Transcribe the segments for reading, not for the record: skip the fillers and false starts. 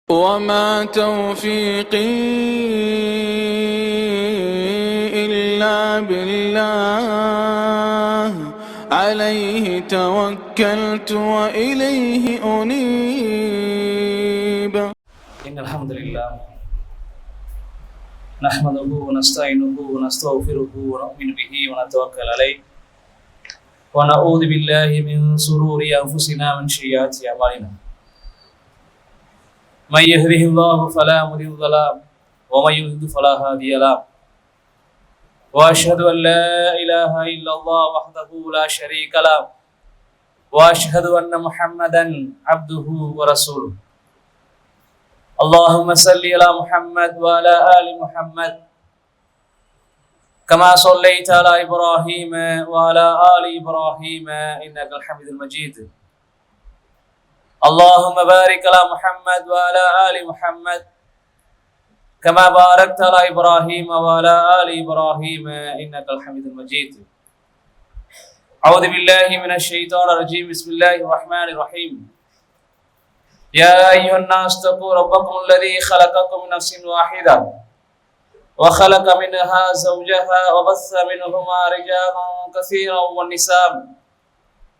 وما توفيقي إلا بالله عليه توكلت وإليه أنيب. إن الحمد لله نحمده ونستعينه ونستغفره ونؤمن به ونتوكل عليه ونعوذ بالله من شرور أنفسنا ومن سيئات أعمالنا. من يهده الله فلا مضل له ومن يضلل فلا هادي له. وأشهد أن لا إله إلا الله وحده لا شريك له وأشهد أن محمدا عبده ورسوله. اللهم صل على محمد وعلى آل محمد كما صليت على إبراهيم وعلى آل إبراهيم إنك الحميد المجيد. اللهم بارك على محمد وعلى آل محمد كما باركت على إبراهيم وعلى آل إبراهيم إنك الحميد المجيد. أعوذ بالله من الشيطان الرجيم. بسم الله الرحمن الرحيم. يا أيها الناس اتقوا ربكم الذي خلقكم من نفس واحدة وخلق منها زوجها وبث منهما رجالا كثيرا والنساء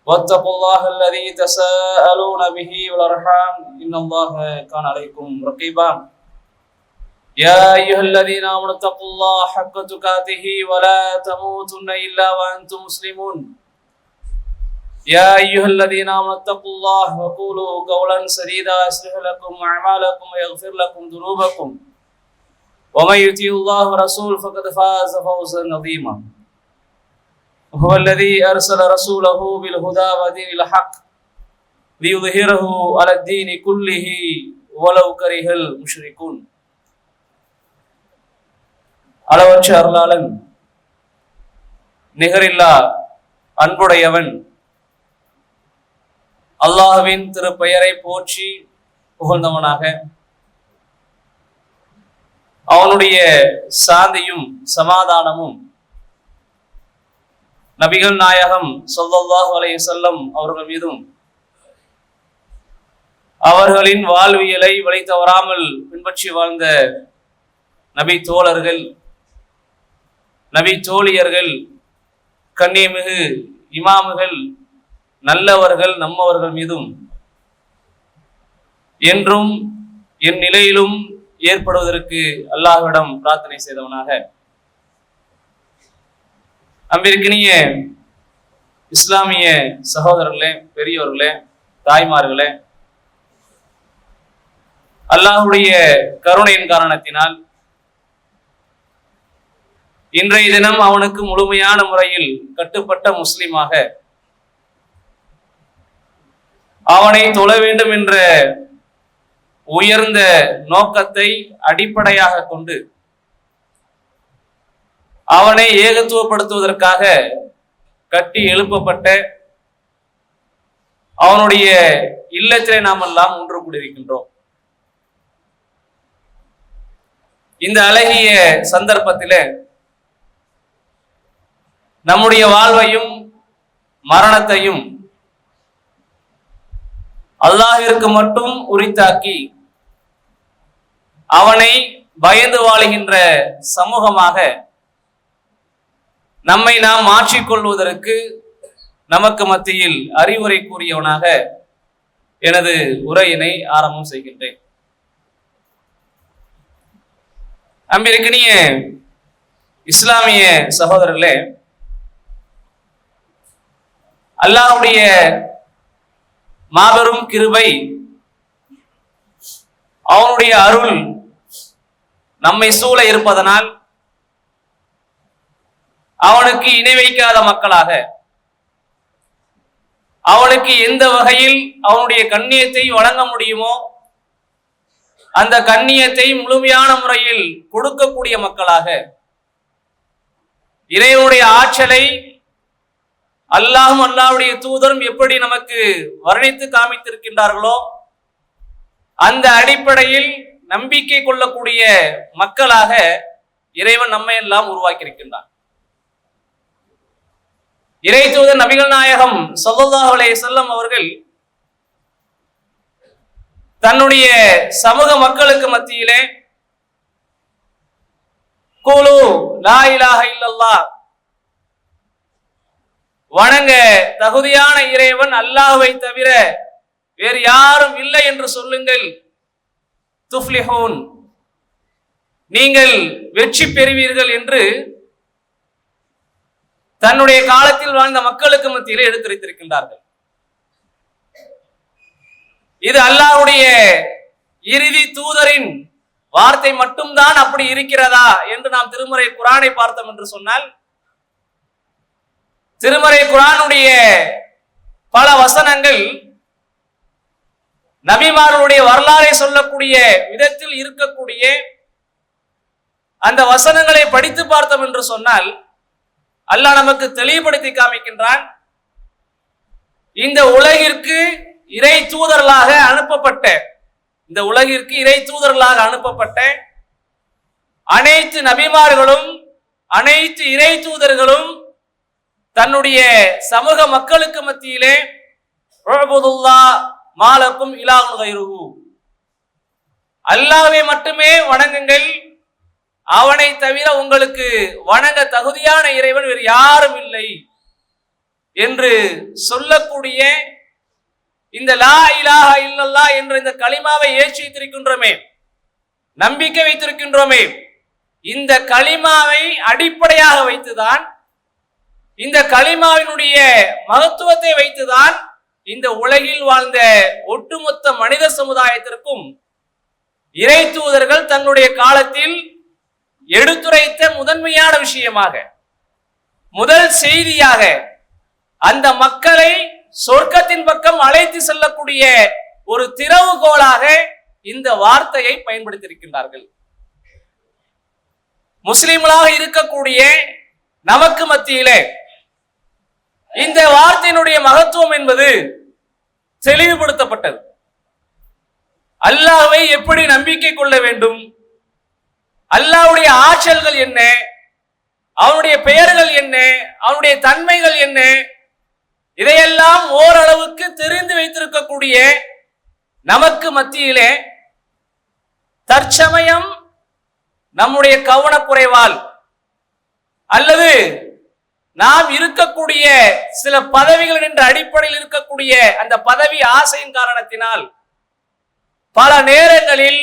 واتقوا الله الذي تساءلون به والأرحام إن الله كان عليكم رقيبا. يا أيها الذين آمنوا اتقوا الله حق تقاته ولا تموتن إلا وأنتم مسلمون. يا أيها الذين آمنوا اتقوا الله وقولوا قولا سديدا يصلح لكم أعمالكم ويغفر لكم ذنوبكم ومن يطع الله ورسوله فقد فاز فوزا عظيما. هو الذي أرسل رسوله بالهدى ودين الحق ليظهره على الدين كله ولو كره المشركون. அளவற்ற அருளாளன் நிகரில்லா அன்புடையவன் அல்லாஹ்வின் திருப்பெயரை போற்றி புகழ்ந்தவனாக அவனுடைய சாந்தியும் சமாதானமும் நபிகள் நாயகம் ஸல்லல்லாஹு அலைஹி வஸல்லம் அவர்கள் மீதும் அவர்களின் வாழ்வியலை வழி தவறாமல் பின்பற்றி வாழ்ந்த நபி தோழர்கள், நபி தோழியர்கள், கண்ணியமிகு இமாமுகள், நல்லவர்கள், நம்மவர்கள் மீதும் என்றும் என் நிலையிலும் ஏற்படுவதற்கு அல்லாஹ்விடம் பிரார்த்தனை செய்தவனாக, அன்பிற்கினிய இஸ்லாமிய சகோதரர்களே, பெரியோர்களே, தாய்மார்களே, அல்லாஹ்வுடைய கருணையின் காரணத்தினால் இன்றைய தினம் அவனுக்கு முழுமையான முறையில் கட்டுப்பட்ட முஸ்லிமாக அவனை தொழ வேண்டும் என்ற உயர்ந்த நோக்கத்தை அடிப்படையாக கொண்டு அவனை ஏகத்துவப்படுத்துவதற்காக கட்டி எழுப்பப்பட்ட அவனுடைய இல்லத்திலே நாம் எல்லாம் ஒன்று கூடியிருக்கின்றோம். இந்த அழகிய சந்தர்ப்பத்திலே நம்முடைய வாழ்வையும் மரணத்தையும் அல்லாஹ்விற்கு மட்டும் உரித்தாக்கி அவனை பயந்து வாழுகின்ற சமூகமாக நம்மை நாம் மாற்றிக்கொள்வதற்கு நமக்கு மத்தியில் அறிவுரை கூறியவனாக எனது உரையினை ஆரம்பம் செய்கின்றேன். அன்பிற்கினிய இஸ்லாமிய சகோதரர்களே, அல்லாஹ்வுடைய மாபெரும் கிருபை, அவனுடைய அருள் நம்மை சூழ இருப்பதனால் அவனுக்கு இணை வைக்காத மக்களாக, அவனுக்கு எந்த வகையில் அவனுடைய கண்ணியத்தை வழங்க முடியுமோ அந்த கண்ணியத்தை முழுமையான முறையில் கொடுக்கக்கூடிய மக்களாக, இறைவனுடைய ஆற்றலை அல்லாஹும் அல்லாஹ்வுடைய தூதரும் எப்படி நமக்கு வர்ணித்து காமித்திருக்கின்றார்களோ அந்த அடிப்படையில் நம்பிக்கை கொள்ளக்கூடிய மக்களாக இறைவன் நம்மை எல்லாம் உருவாக்கி இருக்கின்றான். இறை தூதர் நபிகள் நாயகம் ஸல்லல்லாஹு அலைஹி வஸல்லம் அவர்கள் தன்னுடைய சமூக மக்களுக்கு மத்தியிலே கூலு லா இலாஹ இல்லல்லாஹ், வணங்க தகுதியான இறைவன் அல்லாஹ்வை தவிர வேறு யாரும் இல்லை என்று சொல்லுங்கள், துஃப்லிஹூன், நீங்கள் வெற்றி பெறுவீர்கள் என்று தன்னுடைய காலத்தில் வாழ்ந்த மக்களுக்கு மத்தியிலே எடுத்துரைத்திருக்கின்றார்கள். இது அல்லாஹ்வுடைய இறுதி தூதரின் வார்த்தை மட்டும்தான் அப்படி இருக்கிறதா என்று நாம் திருமறை குர்ஆனை பார்த்தோம் என்று சொன்னால், திருமறை குர்ஆனுடைய பல வசனங்கள் நபிமார்களுடைய வரலாறை சொல்லக்கூடிய விதத்தில் இருக்கக்கூடிய அந்த வசனங்களை படித்து பார்த்தோம் என்று சொன்னால், அல்லாஹ் நமக்கு தெளிவுபடுத்தி காமிக்கின்றான், இந்த உலகிற்கு இறை தூதர்களாக அனுப்பப்பட்ட, இந்த உலகிற்கு இறை தூதர்களாக அனுப்பப்பட்ட அனைத்து நபிமார்களும் அனைத்து இறை தூதர்களும் தன்னுடைய சமூக மக்களுக்கு மத்தியிலே உஅ்புதுல்லாஹ் மாலக்கும் இலாஹுன் கைருஹு, அல்லாஹ்வை மட்டுமே வணங்குங்கள், அவனை தவிர உங்களுக்கு வணங்க தகுதியான இறைவன் வேறு யாரும் இல்லை என்று சொல்லக்கூடிய இந்த லா இலாஹ இல்லல்லாஹ் என்ற இந்த கலிமாவை ஏற்றி வைத்திருக்கின்றோமே, நம்பிக்கை வைத்திருக்கின்றோமே, இந்த கலிமாவை அடிப்படையாக வைத்துதான், இந்த கலிமாவினுடைய மகத்துவத்தை வைத்துதான் இந்த உலகில் வாழ்ந்த ஒட்டுமொத்த மனித சமுதாயத்திற்கும் இறை தூதர்கள் தங்களுடைய காலத்தில் எடுத்துரைத்த முதன்மையான விஷயமாக, முதல் செய்தியாக, அந்த மக்களை சொர்க்கத்தின் பக்கம் அழைத்து செல்லக்கூடிய ஒரு திறவுகோலாக இந்த வார்த்தையை பயன்படுத்தியிருக்கின்றார்கள். முஸ்லிம்களாக இருக்கக்கூடிய நமக்கு மத்தியிலே இந்த வார்த்தையினுடைய மகத்துவம் என்பது தெளிவுபடுத்தப்பட்டது. அல்லாஹ்வை எப்படி நம்பிக்கை கொள்ள வேண்டும், அல்லாஹ்வுடைய ஆற்றல்கள் என்ன, அவனுடைய பெயர்கள் என்ன, அவனுடைய தன்மைகள் என்ன, இதையெல்லாம் ஓரளவுக்கு தெரிந்து வைத்திருக்கக்கூடிய நமக்கு மத்தியிலே தற்சமயம் நம்முடைய கவனக்குறைவால் அல்லது நாம் இருக்கக்கூடிய சில பதவிகள் என்ற அடிப்படையில் இருக்கக்கூடிய அந்த பதவி ஆசையின் காரணத்தினால் பல நேரங்களில்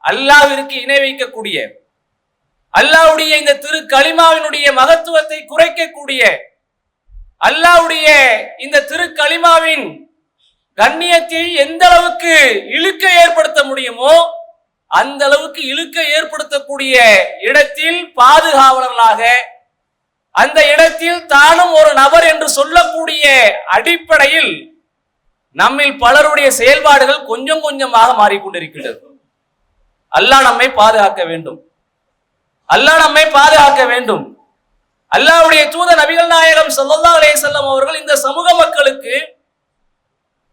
அல்லாஹ்விற்கு இணை வைக்கக்கூடிய, அல்லாஹ்வுடைய இந்த திரு கலிமாவினுடைய மகத்துவத்தை குறைக்கக்கூடிய, அல்லாஹ்வுடைய இந்த திரு கலிமாவின் கண்ணியத்தை எந்த அளவுக்கு இழுக்க ஏற்படுத்த முடியுமோ அந்த அளவுக்கு இழுக்க ஏற்படுத்தக்கூடிய இடத்தில் பாதுகாவலர்களாக, அந்த இடத்தில் தானும் ஒரு நபர் என்று சொல்லக்கூடிய அடிப்படையில் நம்மில் பலருடைய செயல்பாடுகள் கொஞ்சம் கொஞ்சமாக மாறிக்கொண்டிருக்கின்றது. அல்லாஹ் நம்மை பாதுகாக்க வேண்டும், அல்லாஹ் நம்மை பாதுகாக்க வேண்டும். அல்லாஹ்வுடைய தூதர் நபிகள் நாயகம் ஸல்லல்லாஹு அலைஹி வஸல்லம் அவர்கள் இந்த சமூக மக்களுக்கு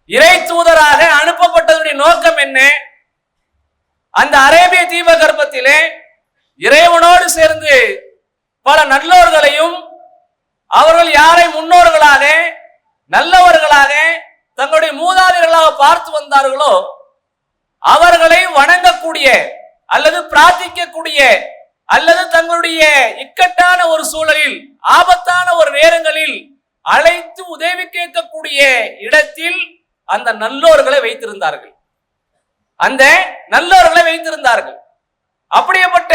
இறை தூதராக அனுப்பப்பட்டதுடைய நோக்கம் என்ன? அந்த அரேபிய தீபகற்பத்திலே இறைவனோடு சேர்ந்து பல நல்லோர்களையும், அவர்கள் யாரை முன்னோர்களாக நல்லவர்களாக தங்களுடைய மூதாதையர்களாக பார்த்து வந்தார்களோ அவர்களை வணங்கக்கூடிய அல்லது பிரார்த்திக்கக்கூடிய அல்லது தங்களுடைய இக்கட்டான ஒரு சூழலில், ஆபத்தான ஒரு நேரங்களில் அழைத்து உதவி கேட்கக்கூடிய இடத்தில் அந்த நல்லோர்களை வைத்திருந்தார்கள், அந்த நல்லோர்களை வைத்திருந்தார்கள். அப்படிப்பட்ட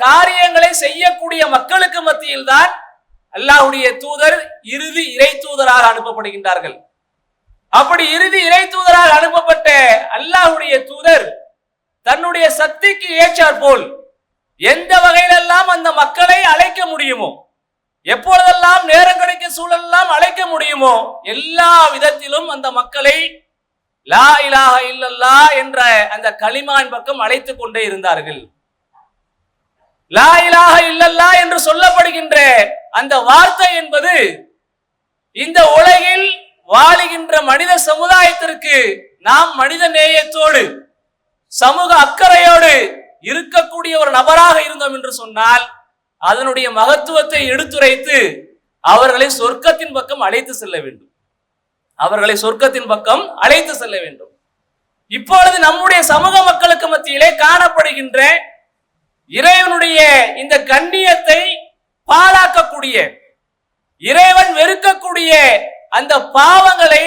காரியங்களை செய்யக்கூடிய மக்களுக்கு மத்தியில் தான் அல்லாஹ்வுடைய தூதர் இறுதி இறை தூதராக அனுப்பப்படுகின்றார்கள். அப்படி இறுதி இறை தூதராக அனுப்பப்பட்ட அல்லாஹ்வுடைய தூதர் தன்னுடைய சக்திக்கு ஏற்றாற் போல் எந்த வகையிலெல்லாம் அந்த மக்களை அழைக்க முடியுமோ, எப்பொழுதெல்லாம் நேரம் கிடைக்க சூழலெல்லாம் அழைக்க முடியுமோ எல்லா விதத்திலும் அந்த மக்களை லா இலாஹ இல்லல்லாஹ் என்ற அந்த கலிமாவின் பக்கம் அழைத்துக் கொண்டே இருந்தார்கள். லா இலாஹ இல்லல்லாஹ் என்று சொல்லப்படுகின்ற அந்த வார்த்தை என்பது இந்த உலகில் வாழுகின்ற மனித சமுதாயத்திற்கு நாம் மனித நேயத்தோடு சமூக அக்கறையோடு இருக்கக்கூடிய ஒரு நபராக இருந்தோம் என்று சொன்னால் அதனுடைய மகத்துவத்தை எடுத்துரைத்து அவர்களை சொர்க்கத்தின் பக்கம் அழைத்து செல்ல வேண்டும், அவர்களை சொர்க்கத்தின் பக்கம் அழைத்து செல்ல வேண்டும். இப்பொழுது நம்முடைய சமூக மக்களுக்கு மத்தியிலே காணப்படுகின்ற இறைவனுடைய இந்த கண்ணியத்தை பாழாக்கக்கூடிய, இறைவன் வெறுக்கக்கூடிய அந்த பாவங்களை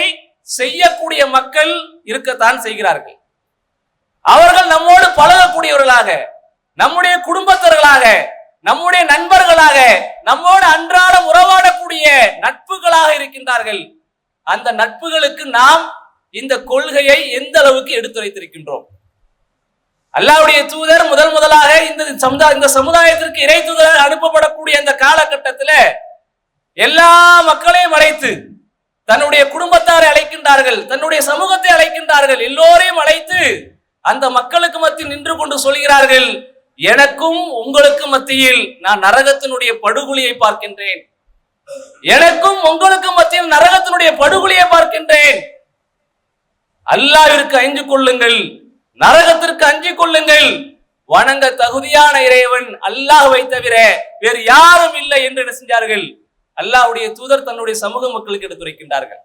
செய்யக்கூடிய மக்கள் இருக்கத்தான் செய்கிறார்கள். அவர்கள் நம்மோடு பழகக்கூடியவர்களாக, நம்முடைய குடும்பத்தவர்களாக, நம்முடைய நண்பர்களாக, நம்மோடு அன்றாடம் உறவாடக்கூடிய நட்புகளாக இருக்கின்றார்கள். அந்த நட்புகளுக்கு நாம் இந்த கொள்கையை எந்த அளவுக்கு எடுத்துரைத்திருக்கின்றோம்? அல்லாஹ்வுடைய தூதர் முதலாக இந்த சமுதாயத்திற்கு இறை தூதர் அனுப்பப்படக்கூடிய அந்த காலகட்டத்தில் எல்லா மக்களையும் அழைத்து தன்னுடைய குடும்பத்தாரை அழைக்கின்றார்கள், தன்னுடைய சமூகத்தை அழைக்கின்றார்கள். எல்லோரையும் அழைத்து அந்த மக்களுக்கு மத்தியில் நின்று கொண்டு சொல்கிறார்கள், எனக்கும் உங்களுக்கு மத்தியில் நான் நரகத்தினுடைய படுகொலியை பார்க்கின்றேன், எனக்கும் உங்களுக்கு மத்தியில் நரகத்தினுடைய படுகொலியை பார்க்கின்றேன். அல்லாஹ்விற்கு அஞ்சு கொள்ளுங்கள், நரகத்திற்கு அஞ்சு கொள்ளுங்கள். வணங்க தகுதியான இறைவன் அல்லாஹ்வை தவிர வேறு யாரும் இல்லை என்று என்ன செஞ்சார்கள்? அல்லாஹ்வுடைய தூதர் தன்னுடைய சமூக மக்களுக்கு எடுத்துரைக்கின்றார்கள்.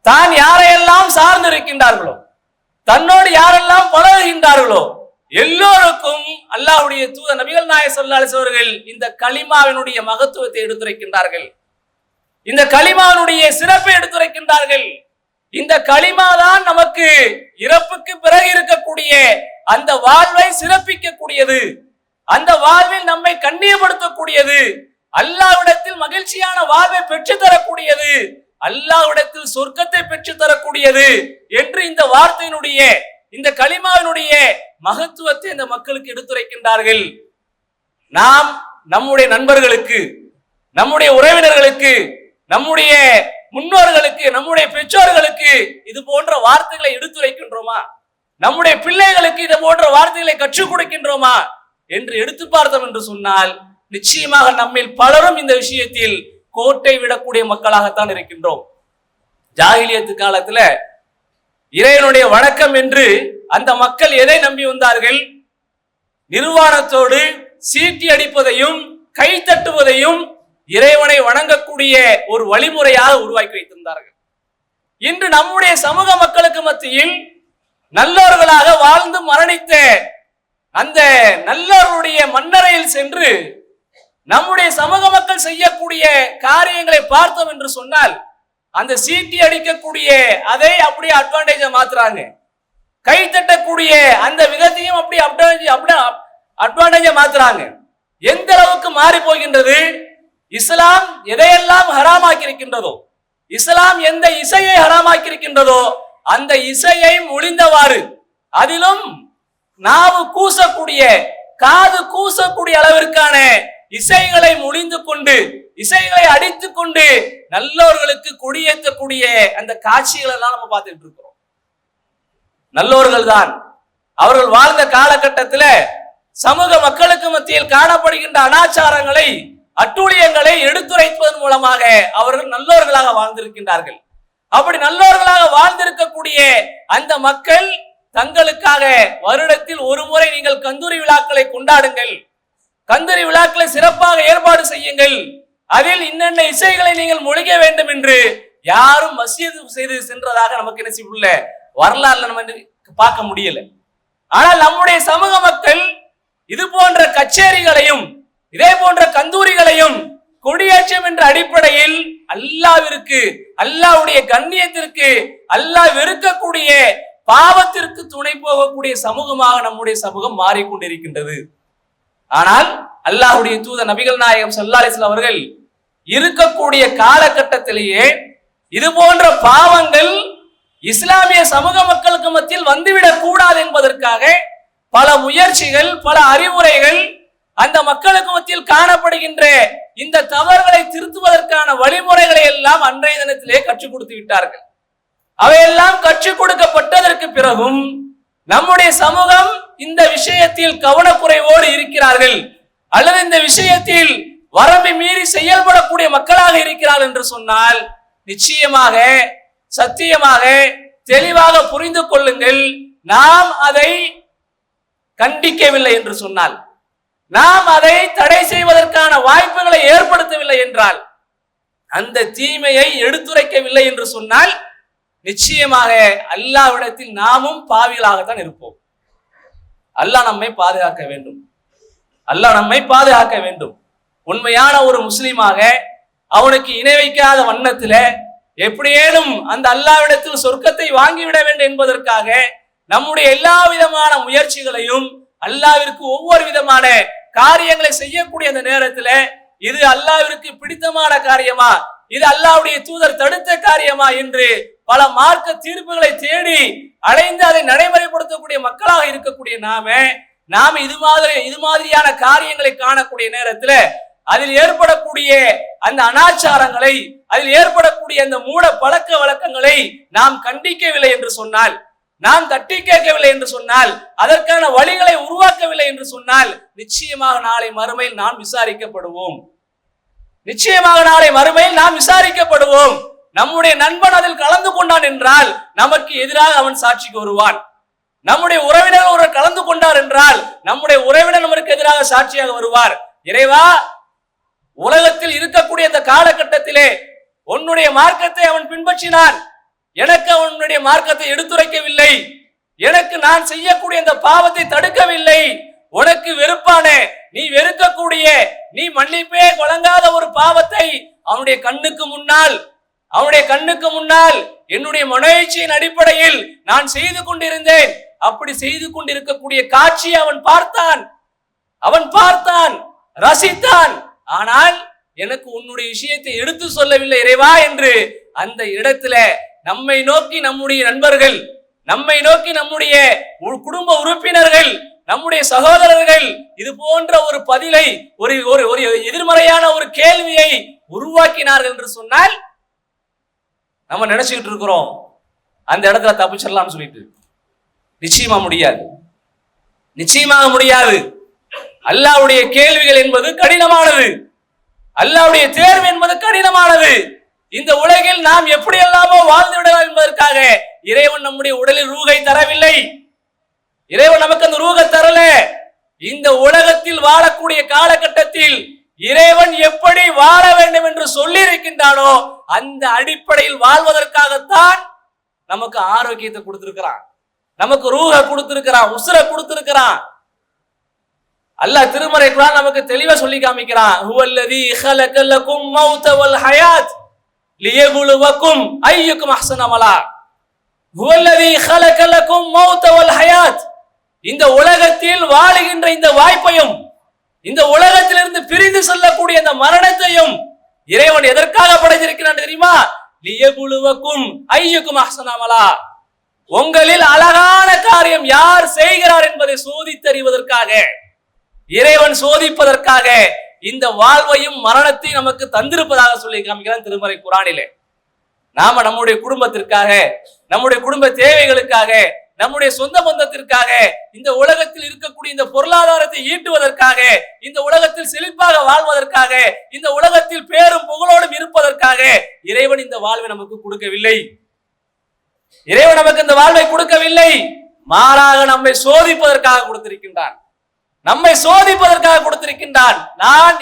தான் யாரையெல்லாம் சார்ந்து இருக்கின்றார்களோ, தன்னோடு யாரெல்லாம் பழகுகின்றார்களோ எல்லோருக்கும் அல்லாஹ்வுடைய தூதர் நபிகள் நாயகம் ஸல்லல்லாஹு அலைஹி அவர்கள் இந்த கலிமாவினுடைய மகத்துவத்தை எடுத்துரைக்கின்றார்கள். இந்த கலிமாவினுடைய சிறப்பை எடுத்துரைக்கின்றார்கள். இந்த கலிமா தான் நமக்கு இறப்புக்கு பிறகு இருக்கக்கூடிய அந்த வாழ்வை சிறப்பிக்கக்கூடியது, அந்த வாழ்வில் நம்மை கண்ணியப்படுத்தக்கூடியது, அல்லாஹ்விடத்தில் மகிழ்ச்சியான வாழ்வை பெற்று தரக்கூடியது, அல்லாஹ்விடத்தில் சொர்க்கத்தை பெற்று தரக்கூடியது என்று இந்த வார்த்தையினுடைய, இந்த கலிமாவினுடைய மகத்துவத்தை இந்த மக்களுக்கு எடுத்துரைக்கின்றார்கள். நாம் நம்முடைய நண்பர்களுக்கு, நம்முடைய உறவினர்களுக்கு, நம்முடைய முன்னோர்களுக்கு, நம்முடைய பெற்றோர்களுக்கு இது போன்ற வார்த்தைகளை எடுத்துரைக்கின்றோமா? நம்முடைய பிள்ளைகளுக்கு இது போன்ற வார்த்தைகளை கற்றுக் கொடுக்கின்றோமா என்று எடுத்து பார்த்தோம் என்று சொன்னால் நிச்சயமாக நம்மில் பலரும் இந்த விஷயத்தில் கோட்டை விடக்கூடிய மக்களாகத்தான் இருக்கின்றோம். ஜாகிலியத்து காலத்துல இறைவனுடைய வணக்கம் என்று அந்த மக்கள் எதை நம்பி வந்தார்கள்? நிர்வாணத்தோடு சீட்டி அடிப்பதையும் கை தட்டுவதையும் இறைவனை வணங்கக்கூடிய ஒரு வழிமுறையாக உருவாக்கி வைத்திருந்தார்கள். இன்று நம்முடைய சமூக மக்களுக்கு மத்தியில் நல்லோர்களாக வாழ்ந்து மரணித்த அந்த நல்லோர்களுடைய மண்ணறையில் சென்று நம்முடைய சமூக மக்கள் செய்யக்கூடிய காரியங்களை பார்த்தோம் என்று சொன்னால் அந்த சீட்டி அடிக்கக்கூடிய அதை அப்படியே அட்வான்டேஜா மாத்துறாங்க, கை தட்டக்கூடிய அந்த விதத்தையும் அப்படி அட்வான்டேஜா மாத்துறாங்க. எந்த அளவுக்கு மாறி போகின்றது? இஸ்லாம் எதையெல்லாம் ஹராமாக்கி இருக்கின்றதோ, இஸ்லாம் எந்த இசையை ஹராமாக்கி இருக்கின்றதோ அந்த இசையை ஒளிந்தவாறு, அதிலும் நாவு கூசக்கூடிய, காது கூசக்கூடிய அளவிற்கான இசைகளை மொழிந்து கொண்டு, இசைகளை அடித்துக் கொண்டு நல்லோர்களுக்கு கொடியேற்றக்கூடிய அந்த காட்சிகள் எல்லாம் நம்ம பார்த்துட்டு இருக்கிறோம். நல்லோர்கள் தான் அவர்கள் வாழ்ந்த காலகட்டத்தில் சமூக மக்களுக்கு மத்தியில் காணப்படுகின்ற அனாச்சாரங்களை, அட்டூழியங்களை எடுத்துரைப்பதன் மூலமாக அவர்கள் நல்லோர்களாக வாழ்ந்திருக்கின்றார்கள். அப்படி நல்லோர்களாக வாழ்ந்திருக்கக்கூடிய அந்த மக்கள் தங்களுக்காக வருடத்தில் ஒரு முறை நீங்கள் கந்தூரி விழாக்களை கொண்டாடுங்கள், கந்தூரி விழாக்களை சிறப்பாக ஏற்பாடு செய்யுங்கள், அதில் இன்னென்ன இசைகளை நீங்கள் மொழிக வேண்டும் என்று யாரும் மஸ்ஜித் செய்து சென்றதாக நமக்கு என்ன செய்யல, வரலாறுல நம்ம பார்க்க முடியல. ஆனால் நம்முடைய சமூக மக்கள் இது போன்ற கச்சேரிகளையும் இதே போன்ற கந்தூரிகளையும் கொடியேற்றம் என்ற அடிப்படையில் அல்லாஹ்விற்கு, அல்லாஹ்வுடைய கண்ணியத்திற்கு, அல்லாஹ் வெறுக்கக்கூடிய பாவத்திற்கு துணை போகக்கூடிய சமூகமாக நம்முடைய சமூகம் மாறிக்கொண்டிருக்கின்றது. ஆனால் அல்லாஹ்வுடைய தூதர் நபிகள் நாயகம் ஸல்லல்லாஹு அலைஹி வஸல்லம் அவர்கள் இருக்கக்கூடிய காலகட்டத்திலேயே இது போன்ற பாவங்கள் இஸ்லாமிய சமூக மக்களுக்கு மத்தியில் வந்துவிடக் கூடாது என்பதற்காக பல முயற்சிகள், பல அறிவுரைகள், அந்த மக்களுக்கு மத்தியில் காணப்படுகின்ற இந்த தவறுகளை திருத்துவதற்கான வழிமுறைகளை எல்லாம் அன்றைய தினத்திலே கற்றுக் கொடுத்து விட்டார்கள். அவையெல்லாம் கற்றுக் கொடுக்கப்பட்டதற்கு பிறகும் நம்முடைய சமூகம் இந்த விஷயத்தில் கவனக்குறைவோடு இருக்கிறார்கள், அல்லது இந்த விஷயத்தில் வரம்பை மீறி செயல்படக்கூடிய மக்களாக இருக்கிறார்கள் என்று சொன்னால் நிச்சயமாக, சத்தியமாக, தெளிவாக புரிந்து கொள்ளுங்கள். நாம் அதை கண்டிக்கவில்லை என்று சொன்னால், நாம் அதை தடை செய்வதற்கான வாய்ப்புகளை ஏற்படுத்தவில்லை என்றால், அந்த தீமையை எடுத்துரைக்கவில்லை என்று சொன்னால் நிச்சயமாக அல்லாஹ்விடத்தில் நாமும் பாவிகளாகத்தான் இருப்போம். அல்லாஹ் நம்மை பாதுகாக்க வேண்டும். அல்லாஹ் நம்மை பாதுகாக்க வேண்டும். உண்மையான ஒரு முஸ்லிமாக அவனுக்கு இணை வைக்காத வண்ணத்துல எப்படியேனும் அந்த அல்லாஹ்விடத்தில் சொர்க்கத்தை வாங்கிவிட வேண்டும் என்பதற்காக நம்முடைய எல்லா விதமான முயற்சிகளையும் அல்லாஹ்விற்கு ஒவ்வொரு விதமான காரியங்களை செய்யக்கூடிய அந்த நேரத்துல இது அல்லாஹ்விற்கு பிடித்தமான காரியமா, இது அல்லாஹ்வுடைய தூதர் தடுத்த காரியமா என்று பல மார்க்க தீர்ப்புகளை தேடி அடைந்து அதை நடைமுறைப்படுத்தக்கூடிய மக்களாக இருக்கக்கூடிய நாம இது மாதிரியான காரியங்களை காணக்கூடிய நேரத்துல அதில் ஏற்படக்கூடிய அந்த அனாச்சாரங்களை, அதில் ஏற்படக்கூடிய அந்த மூட பழக்க வழக்கங்களை நாம் கண்டிக்கவில்லை என்று சொன்னால், நாம் தட்டி கேட்கவில்லை என்று சொன்னால், அதற்கான வழிகளை உருவாக்கவில்லை என்று சொன்னால் நிச்சயமாக நாளை மறுமையில் நாம் விசாரிக்கப்படுவோம். நிச்சயமாக நாளை மறுமையில் நாம் விசாரிக்கப்படுவோம். நம்முடைய நண்பன் அதில் கலந்து கொண்டான் என்றால் நமக்கு எதிராக அவன் சாட்சிக்கு வருவான். நம்முடைய உறவினர் ஒருவர் கலந்து கொண்டார் என்றால் நம்முடைய உறவினர் நமக்கு எதிராக சாட்சியாக வருவார். இறைவா, உலகத்தில் இருக்கக்கூடிய அந்த காலகட்டத்திலே உன்னுடைய மார்க்கத்தை அவன் பின்பற்றினான், எனக்கு அவனுடைய மார்க்கத்தை எடுத்துரைக்கவில்லை, எனக்கு நான் செய்யக்கூடிய அந்த பாவத்தை தடுக்கவில்லை, உனக்கு வெறுப்பான நீ வெறுக்கக்கூடிய நீ மன்னிப்பே வழங்காத ஒரு பாவத்தை அவனுடைய கண்ணுக்கு முன்னால் என்னுடைய மனோயிச்சையின் அடிப்படையில் நான் செய்து கொண்டிருந்தேன். அப்படி செய்து கொண்டிருக்கக்கூடிய காட்சியை அவன் பார்த்தான், ரசித்தான். ஆனால் எனக்கு உன்னுடைய விஷயத்தை எடுத்து சொல்லவில்லை இறைவா என்று அந்த இடத்துல நம்மை நோக்கி நம்முடைய நண்பர்கள், நம்மை நோக்கி நம்முடைய குடும்ப உறுப்பினர்கள், நம்முடைய சகோதரர்கள் இது போன்ற ஒரு பதிலை, ஒரு எதிர்மறையான ஒரு கேள்வியை உருவாக்கினார்கள் என்று சொன்னால் நம்ம நினைச்சுக்கிட்டு இருக்கிறோம் அந்த இடத்துல தப்பிச்சிடலாம்னு சொல்லிட்டு. நிச்சயமாக முடியாது. அல்லாஹ்வுடைய கேள்விகள் என்பது கடினமானது, அல்லாஹ்வுடைய தேர்வு என்பது கடினமானது. இந்த உலகில் நாம் எப்படி எல்லாமோ வாழ்ந்து விடலாம் என்பதற்காக இறைவன் நம்முடைய உடலில் ரூகை தரவில்லை. இறைவன் நமக்கு அந்த ரூகை தரல. இந்த உலகத்தில் வாழக்கூடிய காலகட்டத்தில் இறைவன் எப்படி வாழ வேண்டும் என்று சொல்லி இருக்கின்றானோ அந்த அடிப்படையில் வாழ்வதற்காகத்தான் நமக்கு ஆரோக்கியத்தை கொடுத்திருக்கிறான், நமக்கு ரூஹ கொடுத்திருக்கிறான், உசுரை கொடுத்திருக்கிறான். அல்லாஹ் திருமறை குர்ஆன் நமக்கு தெளிவா சொல்லி காமிக்கிறான். ஹுவல்லதீ ஹலகலகும் மௌத வல் ஹயாத் லியபுலுவக்கும் அய்யுக்கும் அஹ்ஸனு அமலா. ஹுவல்லதீ ஹலகலகும் மௌத வல் ஹயாத். இந்த உலகத்தில் வாழுகின்ற இந்த வாய்ப்பையும், இந்த உலகத்திலிருந்து பிரிந்து செல்லக்கூடிய அந்த மரணத்தையும் இறைவன் எதற்காக படைத்திருக்கிறான் தெரியுமா? லியபுலுவக்கும் அய்யுக்கும் அஹ்ஸனு அமலா. உங்களில் அழகான காரியம் யார் செய்கிறார் என்பதை சோதித்தறிவதற்காக, இறைவன் சோதிப்பதற்காக இந்த வாழ்வையும் மரணத்தையும் நமக்கு தந்திருப்பதாக சொல்லி காமிக்கிறான் திருமறை குர்ஆனிலே. நாம நம்முடைய குடும்பத்திற்காக, நம்முடைய குடும்ப தேவைகளுக்காக, நம்முடைய சொந்த பந்தத்திற்காக, இந்த உலகத்தில் இருக்கக்கூடிய இந்த பொருளாதாரத்தை ஈட்டுவதற்காக, இந்த உலகத்தில் செழிப்பாக வாழ்வதற்காக, இந்த உலகத்தில் பேரும் புகழோடும் இருப்பதற்காக இறைவன் இந்த வாழ்வை நமக்கு கொடுக்கவில்லை. இறைவன் நமக்கு இந்த வாழ்வை கொடுக்கவில்லை, மாறாக நம்மை சோதிப்பதற்காக கொடுத்திருக்கின்றான். நான்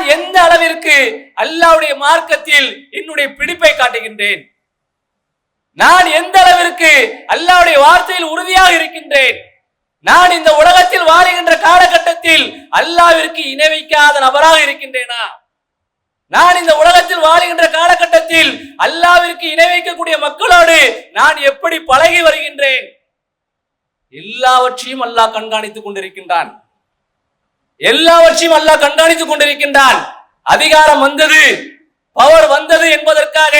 எந்த அளவிற்கு அல்லாஹ்வுடைய மார்க்கத்தில் என்னுடைய பிடிப்பை காட்டுகின்றேன், நான் எந்த அளவிற்கு அல்லாஹ்வுடைய வார்த்தையில் உறுதியாக இருக்கின்றேன், நான் இந்த உலகத்தில் வாழுகின்ற காலகட்டத்தில் அல்லாஹ்விற்கு இணை வைக்காத நபராக இருக்கின்றேனா, நான் இந்த உலகத்தில் வாழுகின்ற காலகட்டத்தில் அல்லாஹ்விற்கு இணை வைக்கக்கூடிய மக்களோடு நான் எப்படி பழகி வருகின்றேன், எல்லாவற்றையும் அல்லாஹ் கண்காணித்துக் கொண்டிருக்கின்றான். அதிகாரம் வந்தது, பவர் வந்தது என்பதற்காக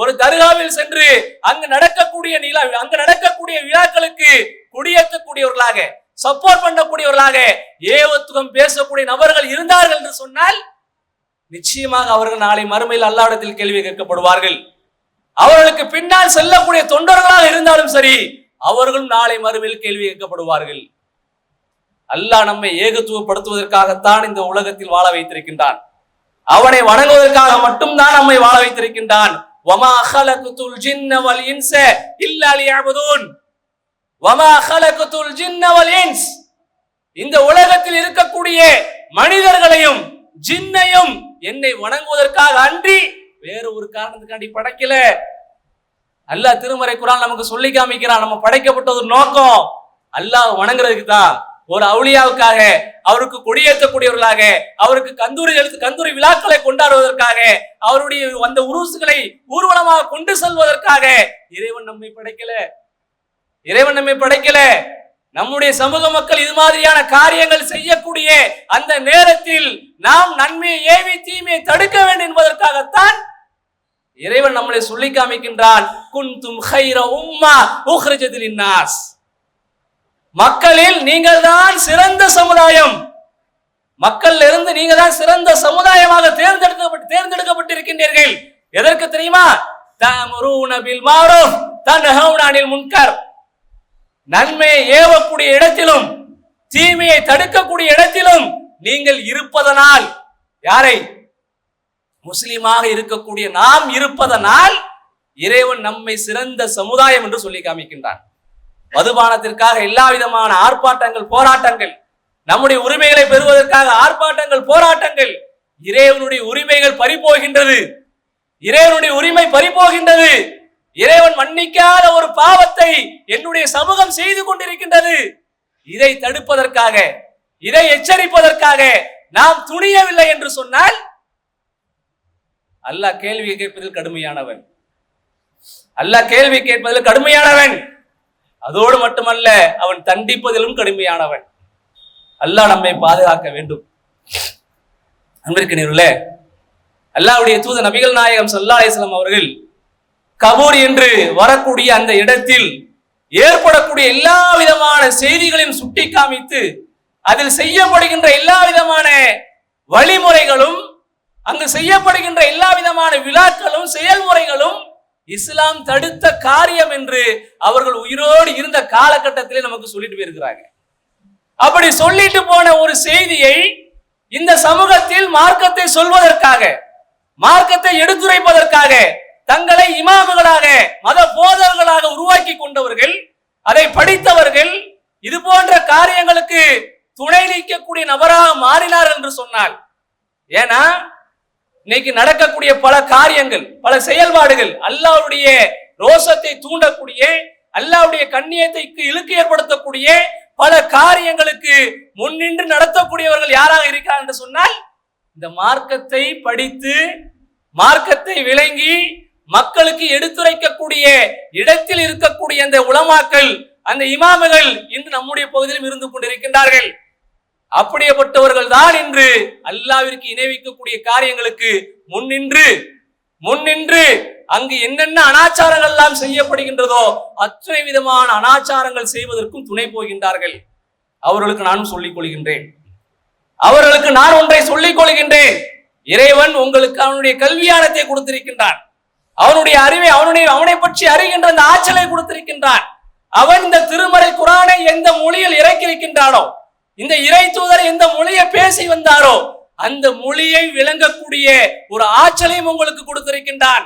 ஒரு தர்காவில் சென்று அங்கு நடக்கக்கூடிய விழாக்களுக்கு குடியேற்றக்கூடியவர்களாக, சப்போர்ட் பண்ணக்கூடியவர்களாக, ஏகத்துவம் பேசக்கூடிய நபர்கள் இருந்தார்கள் என்று சொன்னால் நிச்சயமாக அவர்கள் நாளை மறுமையில் அல்லாஹ்விடத்தில் கேள்வி கேட்கப்படுவார்கள். அவர்களுக்கு பின்னால் செல்லக்கூடிய தொண்டர்களாக இருந்தாலும் சரி, அவர்களும் நாளை மறுமையில் கேள்வி கேட்கப்படுவார்கள். அல்லாஹ் நம்மை ஏகத்துவப்படுத்துவதற்காகத்தான் இந்த உலகத்தில் வாழ வைத்திருக்கின்றான். அவனை வணங்குவதற்காக மட்டும்தான் நம்மை வாழ வைத்திருக்கின்றான். வமா ஹலகுதுல் ஜின்ன வல் இன்ஸ இல்லா லியஅபுதூன். வமா ஹலகுதுல் ஜின்ன வல் இன்ஸ். இந்த உலகத்தில் இருக்கக்கூடிய மனிதர்களையும் ஜின்னையும் என்னை வணங்குவதற்காக அன்றி வேற ஒரு காரணத்துக்காண்டி படைக்கல. அல்லாஹ் திருமறை குர்ஆன் நமக்கு சொல்லி காமிக்கிறான். நம்ம படைக்கப்பட்ட ஒரு நோக்கம் அல்லாஹ் வணங்குறதுக்கு தான். ஒரு அவுலியாவுக்காக, அவருக்கு கொடியேற்றக்கூடியவர்களாக, அவருக்கு கந்தூரி விழாக்களை கொண்டாடுவதற்காக, அவருடைய அந்த உருசுகளை ஊர்வலமாக கொண்டு செல்வதற்காக இறைவன் நம்மை படைக்கல. நம்முடைய சமூக மக்கள் இது மாதிரியான காரியங்கள் செய்யக்கூடிய அந்த நேரத்தில் நாம் நன்மையை ஏவி தீமையை தடுக்க வேண்டும் என்பதற்காகத்தான் இறைவன் நம்மளை சொல்லி காமிக்கின்றான். குன்தும் கைர உம்மா உக்ரிஜத் லின்னாஸ், மக்களில் நீங்கள் தான் சிறந்த சமுதாயம், மக்கள் இருந்து நீங்க தான் சிறந்த சமுதாயமாக தேர்ந்தெடுக்கப்பட்டிருக்கின்றீர்கள். எதற்கு தெரியுமா? தஅமுரூன பில் மஅரூஃப் தன்ஹவுன அனில் முன்கர், நன்மையை ஏவக்கூடிய இடத்திலும் தீமையை தடுக்கக்கூடிய இடத்திலும் நீங்கள் இருப்பதனால், யாரை? முஸ்லிமாக இருக்கக்கூடிய நாம் இருப்பதனால் இறைவன் நம்மை சிறந்த சமுதாயம் என்று சொல்லி காமிக்கின்றான். மதுபானத்திற்காக எல்லா விதமான ஆர்ப்பாட்டங்கள், போராட்டங்கள், நம்முடைய உரிமைகளை பெறுவதற்காக ஆர்ப்பாட்டங்கள், போராட்டங்கள், இறைவனுடைய உரிமைகள் பறிபோகின்றது, இறைவனுடைய உரிமை பறிபோகின்றது. இறைவன் மன்னிக்காத ஒரு பாவத்தை என்னுடைய சமூகம் செய்து கொண்டிருக்கின்றது. இதை தடுப்பதற்காக, இதை எச்சரிப்பதற்காக நாம் துணியவில்லை என்று சொன்னால் அல்லாஹ் கேள்வி கேட்பதில் கடுமையானவன், அல்லாஹ் கேள்வி கேட்பதில் கடுமையானவன். அதோடு மட்டுமல்ல, அவன் தண்டிப்பதிலும் கடுமையானவன். அல்லாஹ் நம்மை பாதுகாக்க வேண்டும். அன்பிற்கினியர்களே, அல்லாஹ்வுடைய தூதர் நபிகள் நாயகம் ஸல்லல்லாஹு அலைஹி வஸல்லம் அவர்கள் கபூர் என்று வரக்கூடிய அந்த இடத்தில் ஏற்படக்கூடிய எல்லா விதமான செய்திகளையும் சுட்டி காமித்து அதில் செய்யப்படுகின்ற எல்லா விதமான வழிமுறைகளும், அங்கு செய்யப்படுகின்ற எல்லா விதமான விழாக்களும் செயல்முறைகளும் இஸ்லாம் தடுத்த காரியம் என்று அவர்கள் உயிரோடு இருந்த காலகட்டத்திலே நமக்கு சொல்லிட்டு போயிருக்கிறாங்க. அப்படி சொல்லிட்டு போன ஒரு செய்தியை இந்த சமூகத்தில் மார்க்கத்தை சொல்வதற்காக, மார்க்கத்தை எடுத்துரைப்பதற்காக தங்களை இமாம்களாக, மத போதகர்களாக உருவாக்கி கொண்டவர்கள், அதை படித்தவர்கள், இது போன்ற காரியங்களுக்கு துணை நீக்கக்கூடிய நபராக மாறினார் என்று சொன்னால், ஏன்னா இன்னைக்கு நடக்கக்கூடிய பல காரியங்கள், பல செயல்பாடுகள் அல்லாஹ்வுடைய ரோஷத்தை தூண்டக்கூடிய, அல்லாஹ்வுடைய கண்ணியத்தைக்கு இழுக்கு ஏற்படுத்தக்கூடிய பல காரியங்களுக்கு முன்னின்று நடத்தக்கூடியவர்கள் யாராக இருக்கிறார் என்று சொன்னால், இந்த மார்க்கத்தை படித்து மார்க்கத்தை விளங்கி மக்களுக்கு எடுத்துரைக்கக்கூடிய இடத்தில் இருக்கக்கூடிய அந்த உலமாக்கள், அந்த இமாம்கள் இன்று நம்முடைய பகுதியிலும் இருந்து கொண்டிருக்கின்றார்கள். அப்படியேப்பட்டவர்கள் தான் இன்று அல்லாஹ்விற்கு இணைவிக்கக்கூடிய காரியங்களுக்கு முன்னின்று அங்கு என்னென்ன அனாச்சாரங்கள் எல்லாம் செய்யப்படுகின்றதோ அத்தனை விதமான அனாச்சாரங்கள் செய்வதற்கும் துணை போகின்றார்கள். அவர்களுக்கு நானும் சொல்லிக் கொள்கின்றேன், அவர்களுக்கு நான் ஒன்றை சொல்லிக் கொள்கின்றேன். இறைவன் உங்களுக்கு அவனுடைய கல்வியானத்தை கொடுத்திருக்கின்றான், அவனுடைய அறிவை, அவனை பற்றி அறிகின்ற அந்த ஆற்றலை கொடுத்திருக்கின்றான். அவன் இந்த திருமறை குர்ஆனை எந்த மொழியில் இறக்கியிருக்கின்றானோ, இந்த இறை தூதர் எந்த மொழியை பேசி வந்தாரோ அந்த மொழியை விளங்கக்கூடிய ஒரு ஆற்றலையும் உங்களுக்கு கொடுத்திருக்கின்றான்.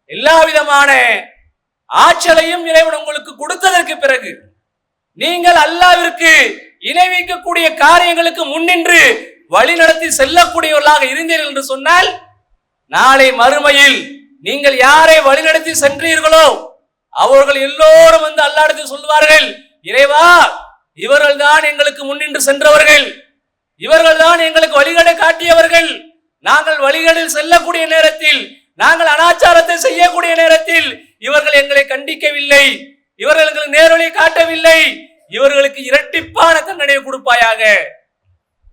எல்லா விதமான ஆற்றலையும் இறைவன் உங்களுக்கு கொடுத்ததற்கு பிறகு நீங்கள் அல்லாஹ்விற்கு இணை வைக்கக்கூடிய காரியங்களுக்கு முன்னின்று வழி நடத்தி செல்லக்கூடியவர்களாக இருந்தீர்கள் என்று சொன்னால், நாளை மறுமையில் நீங்கள் யாரை வழிநடத்தி சென்றீர்களோ அவர்கள் எல்லோரும் வந்து அல்லாஹ்விடத்தில் சொல்வார்கள், இறைவா, இவர்கள் தான் எங்களுக்கு முன்னின்று சென்றவர்கள், இவர்கள் தான் எங்களுக்கு வழிகளை காட்டியவர்கள். நாங்கள் வழிகளில் செல்லக்கூடிய நேரத்தில், நாங்கள் அனாச்சாரத்தை செய்யக்கூடிய நேரத்தில் இவர்கள் எங்களை கண்டிக்கவில்லை, இவர்கள் எங்களுக்கு நேர்வழி காட்டவில்லை, இவர்களுக்கு இரட்டிப்பான தண்டனை கொடுப்பாயாக,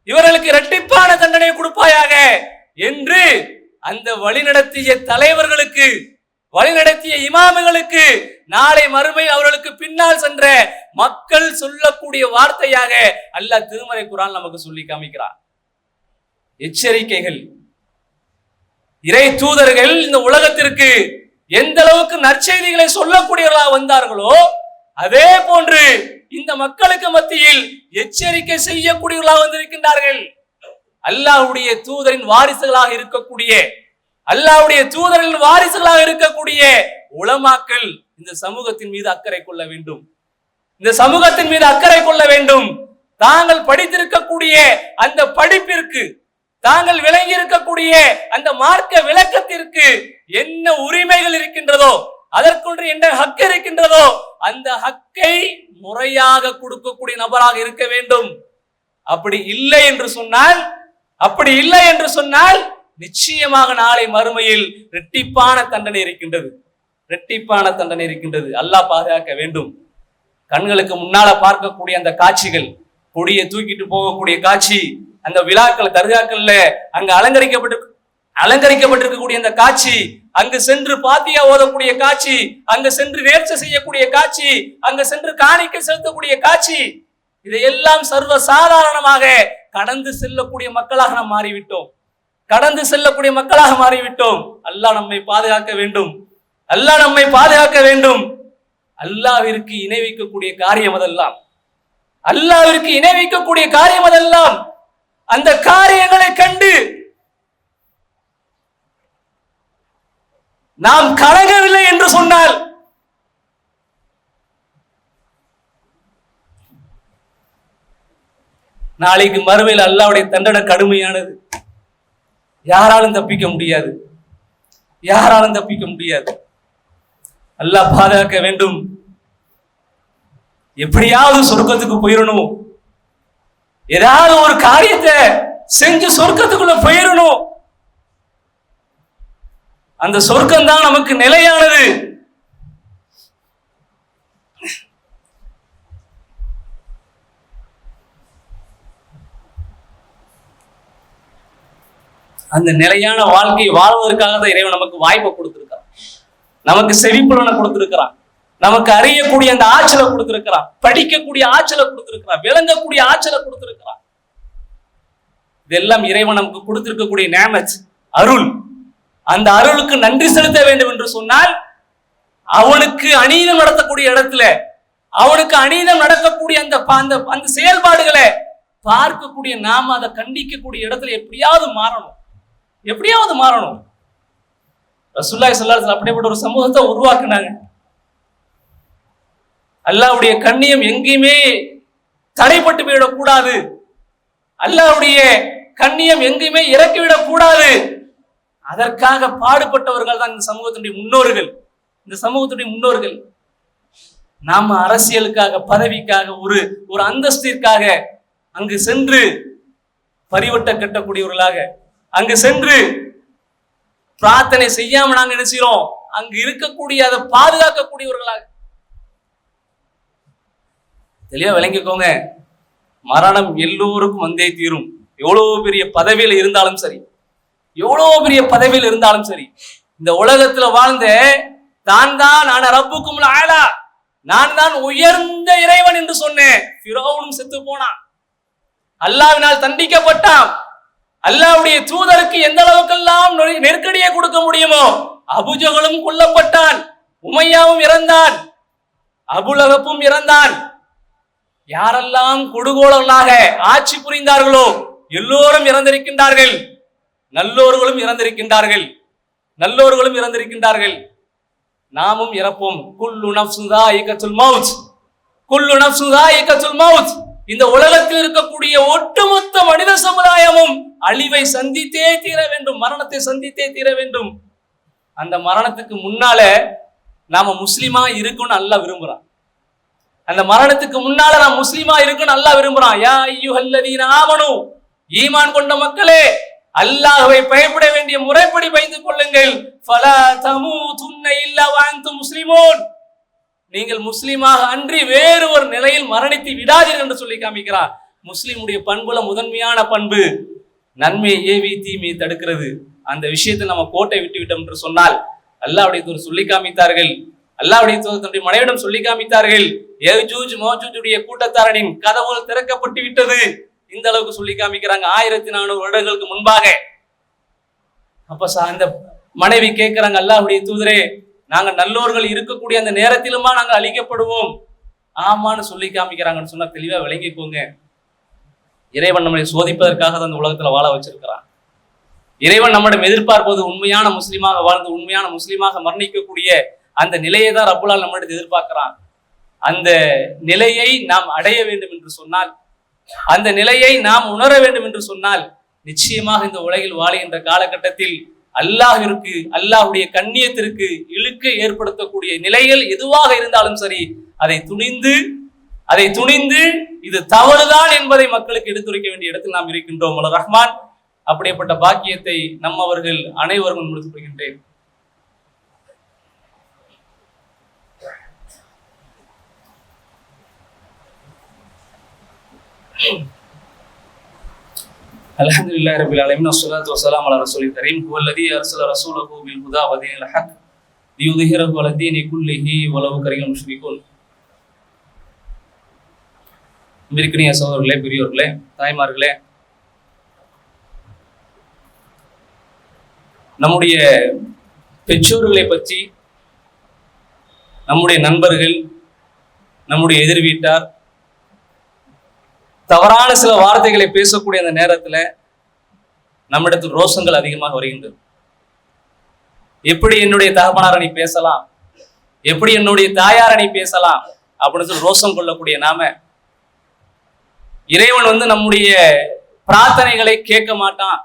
இவர்களுக்கு இரட்டிப்பான தண்டனை கொடுப்பாயாக என்று அந்த வழிநடத்திய தலைவர்களுக்கு, வழிநடத்திய இமாம்களுக்கு நாளை மறுமை அவர்களுக்கு பின்னால் சென்ற மக்கள் சொல்லக்கூடிய வார்த்தையாக அல்லாஹ் திருமறை குர்ஆன் நமக்கு சொல்லி காமிக்கிறார். எச்சரிக்கைகள். இறை தூதர்கள் இந்த உலகத்திற்கு எந்த அளவுக்கு நற்செய்திகளை சொல்லக்கூடியவர்களாக வந்தார்களோ அதே போன்று இந்த மக்களுக்கு மத்தியில் எச்சரிக்கை செய்யக்கூடியவர்களாக வந்திருக்கின்றார்கள். அல்லாஹ்வுடைய தூதரின் வாரிசுகளாக இருக்கக்கூடிய, அல்லாஹ்வுடைய தூதரின் வாரிசுகளாக இருக்கக்கூடிய உலமாக்கள் இந்த சமூகத்தின் மீது அக்கறை கொள்ள வேண்டும், இந்த சமூகத்தின் மீது அக்கறை கொள்ள வேண்டும். தாங்கள் படித்திருக்கக்கூடிய அந்த படிப்பிற்கு, தாங்கள் விளங்கி இருக்கக்கூடிய அந்த மார்க்க விளக்கத்திற்கு என்ன உரிமைகள் இருக்கின்றதோ அதற்கொன்று என்ன ஹக்கு இருக்கின்றதோ அந்த ஹக்கை முறையாக கொடுக்கக்கூடிய நபராக இருக்க வேண்டும். அப்படி இல்லை என்று சொன்னால் நிச்சயமாக நாளை மறுமையில் இரட்டிப்பான தண்டனை இருக்கின்றது. அல்லாஹ் பாதுகாக்க வேண்டும். கண்களுக்கு முன்னால பார்க்கக்கூடிய அந்த காட்சிகள், கொடியை தூக்கிட்டு போகக்கூடிய காட்சி, அந்த விழாக்கள் தர்காக்கள்ல அங்க அலங்கரிக்கப்பட்டிருக்கக்கூடிய அந்த காட்சி, அங்கு சென்று பாத்தியா ஓதக்கூடிய காட்சி, அங்கு சென்று நேர்ச்சை செய்யக்கூடிய காட்சி, அங்கு சென்று காணிக்கை செலுத்தக்கூடிய காட்சி, இதையெல்லாம் சர்வ சாதாரணமாக கடந்து செல்லக்கூடிய மக்களாக நாம் மாறிவிட்டோம். அல்லாஹ் நம்மை பாதுகாக்க வேண்டும். அல்லாஹ்விற்கு இணை வைக்கக்கூடிய காரியம் அதெல்லாம். அந்த காரியங்களை கண்டு நாம் கலங்கவில்லை என்று சொன்னால் நாளைக்கு மறுமையில் அல்லாஹ்வுடைய தண்டனை கடுமையானது. யாராலும் தப்பிக்க முடியாது. அல்லாஹ் பாதுகாக்க வேண்டும். எப்படியாவது சொர்க்கத்துக்கு போயிடணும். ஏதாவது ஒரு காரியத்தை செஞ்சு சொர்க்கத்துக்குள்ள போயிடணும். அந்த சொர்க்கம் தான் நமக்கு நிலையானது. அந்த நிலையான வாழ்க்கையை வாழ்வதற்காக தான் இறைவன் நமக்கு வாய்ப்பை கொடுத்திருக்கிறான், நமக்கு செவிப்புலனை கொடுத்திருக்கிறான், நமக்கு அறியக்கூடிய அந்த ஆற்றலை கொடுத்திருக்கிறான், படிக்கக்கூடிய ஆற்றலை கொடுத்திருக்கிறான், விளங்கக்கூடிய ஆற்றலை கொடுத்திருக்கிறான். இதெல்லாம் இறைவன் நமக்கு கொடுத்திருக்கக்கூடிய நியமத், அருள். அந்த அருளுக்கு நன்றி செலுத்த வேண்டும் என்று சொன்னால் அவனுக்கு அநீதம் நடத்தக்கூடிய இடத்துல, அவனுக்கு அநீதம் நடக்கக்கூடிய அந்த செயல்பாடுகளை பார்க்கக்கூடிய நாம அதை கண்டிக்கக்கூடிய இடத்துல எப்படியாவது மாறணும். ரசூலுல்லாஹி ஸல்லல்லாஹு அலைஹி வஸல்லம் அப்படிப்பட்ட ஒரு சமூகத்தை உருவாக்குனாங்க. அல்லாஹ்வுடைய கண்ணியம் எங்கேயுமே தடைப்பட்டு விடக்கூடாது. அல்லாஹ்வுடைய கண்ணியம் எங்கேயுமே இறக்கிவிடக் கூடாது. அதற்காக பாடுபட்டவர்கள் தான் இந்த சமூகத்துடைய முன்னோர்கள். நாம அரசியலுக்காக, பதவிக்காக, ஒரு அந்தஸ்திற்காக அங்கு சென்று பரிவட்ட கட்டக்கூடியவர்களாக, அங்கு சென்று பிரார்த்தனை செய்யாம நாங்க என்ன செய்யறோம், அங்கு இருக்கக்கூடிய அதை பாதுகாக்கக்கூடியவர்களாக. தெளிவா விளங்கிக்கோங்க, மரணம் எல்லோருக்கும் வந்தே தீரும். எவ்வளவு பெரிய பதவியில் இருந்தாலும் சரி, இந்த உலகத்துல வாழ்ந்த நான் தான் உயர்ந்த இறைவன் என்று சொன்னேன். ஃபிரௌனும் செத்து போனான், அல்லாஹ்வினால் தண்டிக்கப்பட்டான். அல்லாஹ்வுடைய தூதருக்கு எந்த அளவுக்கெல்லாம் நெருக்கடியை கொடுக்க முடியுமோ அபூஜஹலும் கொல்லப்பட்டான், உமையாவும் இறந்தான், அபூலஹபும் இறந்தான். யாரெல்லாம் கொடுகோலர்களாக ஆட்சி புரிந்தார்களோ எல்லோரும் இறந்திருக்கின்றார்கள். நல்லோர்களும் இறந்திருக்கின்றார்கள். நாமும் இறப்போம். குல்லு நஃப்ஸுன் ஸாயிகத்துல் மௌத். இந்த உலகத்தில் இருக்கக்கூடிய ஒட்டுமொத்த மனித சமுதாயமும் அழிவை சந்தித்தே தீர வேண்டும், மரணத்தை சந்தித்தே தீர வேண்டும். அந்த மரணத்துக்கு முன்னால நாம முஸ்லிமா இருக்கணும்னு அல்லாஹ் விரும்புறான். அந்த மரணத்துக்கு முன்னால நாம் முஸ்லிமா இருக்கணும்னு அல்லாஹ் விரும்புறான். யா அய்யுஹல்லதீன ஆமனு, ஈமான் கொண்ட மக்களே, அல்லாஹ்வை பயப்பட வேண்டிய முறைப்படி பயந்து கொள்ளுங்கள். ஃபலா தமூதுன்ன இல்லா வஅன்தும் முஸ்லிமூன். நீங்கள் முஸ்லிமாக அன்றி வேறு ஒரு நிலையில் மரணித்து விடாதீர்கள் என்று சொல்லி காமிக்கிறார். முஸ்லிமுடைய பண்புல முதன்மையான பண்பு நன்மையை ஏவி தீமையை தடுக்கிறது. அந்த விஷயத்தை நம்ம கோட்டை விட்டு விட்டோம் என்று சொன்னால் அல்லாஹ்வுடைய தூதர் சொல்லி காமித்தார்கள். அல்லாஹ்வுடைய தூதர் தன்னுடைய மனைவிடம் சொல்லி காமித்தார்கள், யஜூஜ் மஜூஜுடைய கூட்டத்தாரனின் கதவுகள் திறக்கப்பட்டு விட்டது. இந்த அளவுக்கு சொல்லி காமிக்கிறாங்க 1400 வருடங்களுக்கு முன்பாக. அப்ப அந்த மனைவி கேட்கிறாங்க, அல்லாஹ்வுடைய தூதரே, நாங்க நல்லோர்கள் இருக்கக்கூடிய அந்த நேரத்திலுமா நாங்க அழிக்கப்படுவோம்? ஆமான்னு சொல்லி காமிக்கிறாங்கன்னு சொன்னா தெளிவா விளங்கிக்கோங்க. இறைவன் நம்மளை சோதிப்பதற்காக தான் அந்த உலகத்துல வாழ வச்சிருக்கிறான். இறைவன் நம்மிடம் எதிர்பார்ப்பது உண்மையான முஸ்லீமாக வாழ்ந்து உண்மையான முஸ்லீமாக மரணிக்கக்கூடிய அந்த நிலையை தான் ரப்புல் நம்மிடம் எதிர்பார்க்கிறான். அந்த நிலையை நாம் அடைய வேண்டும் என்று சொன்னால், அந்த நிலையை நாம் உணர வேண்டும் என்று சொன்னால், நிச்சயமாக இந்த உலகில் வாழுகின்ற காலகட்டத்தில் அல்லாஹ்விற்கு, அல்லாஹ்வுடைய கண்ணியத்திற்கு இழுக்கை ஏற்படுத்தக்கூடிய நிலைகள் எதுவாக இருந்தாலும் சரி, அதை துணிந்து இது தவறுதான் என்பதை மக்களுக்கு எடுத்துரைக்க வேண்டிய இடத்தில் நாம் இருக்கின்றோம். வல்ல ரஹ்மான் அப்படிப்பட்ட பாக்கியத்தை நம்மவர்கள் அனைவரும் முடித்துக் கொள்கின்றேன். அல்ஹம்துலில்லாஹி ரப்பில் ஆலமீன் வஸ்ஸலாத்து வஸ்ஸலாமு அலா ரசூலில் கரீம் ஹுவல்லதீ அர்ஸல ரசூலஹு பில் ஹுதா வ தீனில் ஹக் லியுத்ஹிரஹு அலா தீனி குல்லிஹி வலவ் கரிஹல் முஷ்ரிகூன். அன்பிற்கினிய சகோதரர்களே, பெரியோர்களே, தாய்மார்களே, நம்முடைய பெற்றோர்களை பற்றி நம்முடைய நண்பர்கள், நம்முடைய எதிர் வீட்டார் தவறான சில வார்த்தைகளை பேசக்கூடிய அந்த நேரத்துல நம்மிடத்தில் ரோஷங்கள் அதிகமாக வருகின்றது. எப்படி என்னுடைய தகப்பனாரை நீ பேசலாம், எப்படி என்னுடைய தாயாரை நீ பேசலாம் அப்படின்னு சொல்லி ரோஷம் கொள்ளக்கூடிய நாம, இறைவன் நம்முடைய பிரார்த்தனைகளை கேட்க மாட்டான்.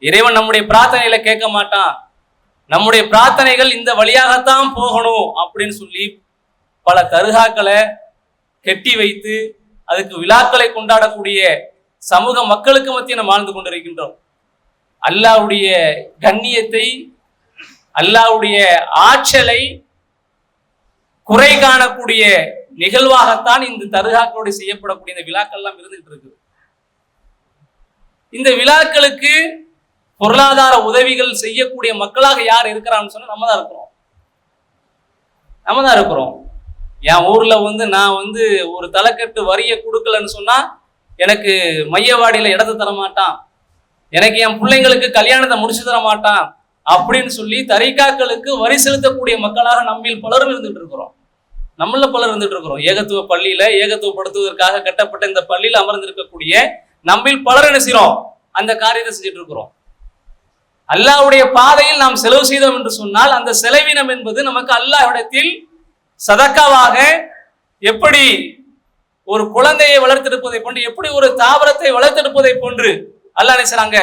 இறைவன் நம்முடைய பிரார்த்தனைகளை கேட்க மாட்டான். நம்முடைய பிரார்த்தனைகள் இந்த வழியாகத்தான் போகணும் அப்படின்னு சொல்லி பல தர்காக்களை கெட்டி வைத்து அதுக்கு விழாக்களை கொண்டாடக்கூடிய சமூக மக்களுக்கு மத்திய நாம் வாழ்ந்து கொண்டிருக்கின்றோம். அல்லாஹ்வுடைய கண்ணியத்தை, அல்லாஹ்வுடைய ஆற்றலை குறை காணக்கூடிய நிகழ்வாகத்தான் இந்த தர்காக்களோடு செய்யப்படக்கூடிய இந்த விழாக்கள் எல்லாம் இருந்துகிட்டு இருக்கு. இந்த விழாக்களுக்கு பொருளாதார உதவிகள் செய்யக்கூடிய மக்களாக யார் இருக்கிறான்னு சொன்னா நம்ம தான் இருக்கிறோம். என் ஊர்ல நான் ஒரு தலைக்கட்டு வரிய கொடுக்கலன்னு சொன்னா எனக்கு மையவாடியில இடத்தை தர மாட்டான், எனக்கு என் பிள்ளைங்களுக்கு கல்யாணத்தை முடிச்சு தர மாட்டான் அப்படின்னு சொல்லி தரிகாக்களுக்கு வரி செலுத்தக்கூடிய மக்களாக நம்மில் பலரும் இருந்துட்டு இருக்கிறோம். ஏகத்துவ பள்ளியில ஏகத்துவப்படுத்துவதற்காக கட்டப்பட்ட இந்த பள்ளியில் அமர்ந்திருக்கக்கூடிய நம்மில் பலர் என்ன செய்யறோம், அந்த காரியத்தை செஞ்சுட்டு இருக்கிறோம். அல்லாஹ்வுடைய பாதையில் நாம் செலவு செய்தோம் என்று சொன்னால் அந்த செலவினம் என்பது நமக்கு அல்லாஹ்விடத்தில் சதக்காவாக, எப்படி ஒரு குழந்தையை வளர்த்தெடுப்பதை போன்று, எப்படி ஒரு தாவரத்தை வளர்த்தெடுப்பதை போன்று அல்லாஹ் என்ன செய்றாங்க,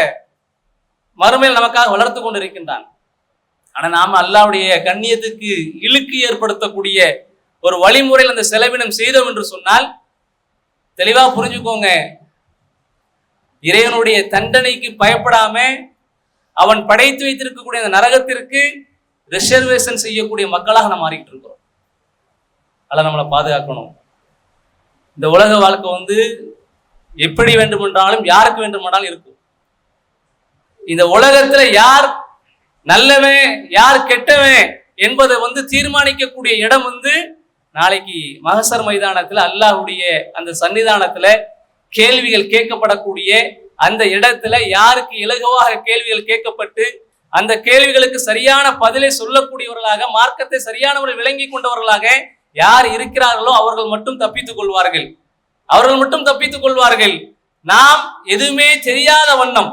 மறுமையில் நமக்காக வளர்த்து கொண்டிருக்கின்றான். ஆனா நாம அல்லாஹ்வுடைய கண்ணியத்துக்கு இழுக்கு ஏற்படுத்தக்கூடிய ஒரு வழிமுறையில் அந்த செலவினம் செய்தோம் என்று சொன்னால் தெளிவா புரிஞ்சுக்கோங்க, இறைவனுடைய தண்டனைக்கு பயப்படாம அவன் படைத்து வைத்திருக்கக்கூடிய அந்த நரகத்திற்கு ரிசர்வேஷன் செய்யக்கூடிய மக்களாக நாம் மாறிக்கிட்டு இருக்கிறோம். அதெல்லாம் நம்மளை பாதுகாக்கணும். இந்த உலக வாழ்க்கை எப்படி வேண்டுமென்றாலும் யாருக்கு வேண்டுமென்றாலும் இருக்கும். இந்த உலகத்துல யார் நல்லவன் யார் கெட்டவன் என்பதை தீர்மானிக்கக்கூடிய இடம் நாளைக்கு மஹ்ஷர் மைதானத்துல அல்லாஹ்வுடைய அந்த சன்னிதானத்துல கேள்விகள் கேட்கப்படக்கூடிய அந்த இடத்துல யாருக்கு இலகுவாக கேள்விகள் கேட்கப்பட்டு அந்த கேள்விகளுக்கு சரியான பதிலை சொல்லக்கூடியவர்களாக, மார்க்கத்தை சரியான முறையில் விளங்கி கொண்டவர்களாக யார் இருக்கிறார்களோ அவர்கள் மட்டும் தப்பித்துக் கொள்வார்கள். நாம் எதுவுமே தெரியாத வண்ணம்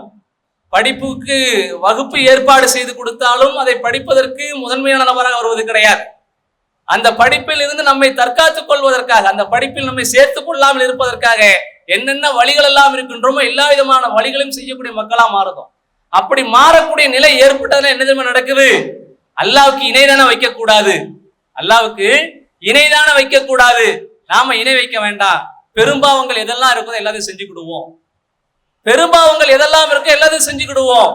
படிப்புக்கு வகுப்பு ஏற்பாடு செய்து கொடுத்தாலும் அதை படிப்பதற்கு முதன்மையான நபராக வருவது கிடையாது. அந்த படிப்பில் இருந்து நம்மை தற்காத்துக் கொள்வதற்காக, அந்த படிப்பில் நம்மை சேர்த்துக் கொள்ளாமல் இருப்பதற்காக என்னென்ன வழிகள் எல்லாம் இருக்கின்றோமோ எல்லா விதமான வழிகளையும் செய்யக்கூடிய மக்களா மாறுதோம். அப்படி மாறக்கூடிய நிலை ஏற்பட்டதுல என்ன தெரியுமா நடக்குது, அல்லாஹ்வுக்கு இணைதான வைக்கக்கூடாது. நாம இணை வைக்க வேண்டாம். பெரும்பாவங்கள் எதெல்லாம் இருக்கோ எல்லாத்தையும் செஞ்சுக்கிடுவோம்.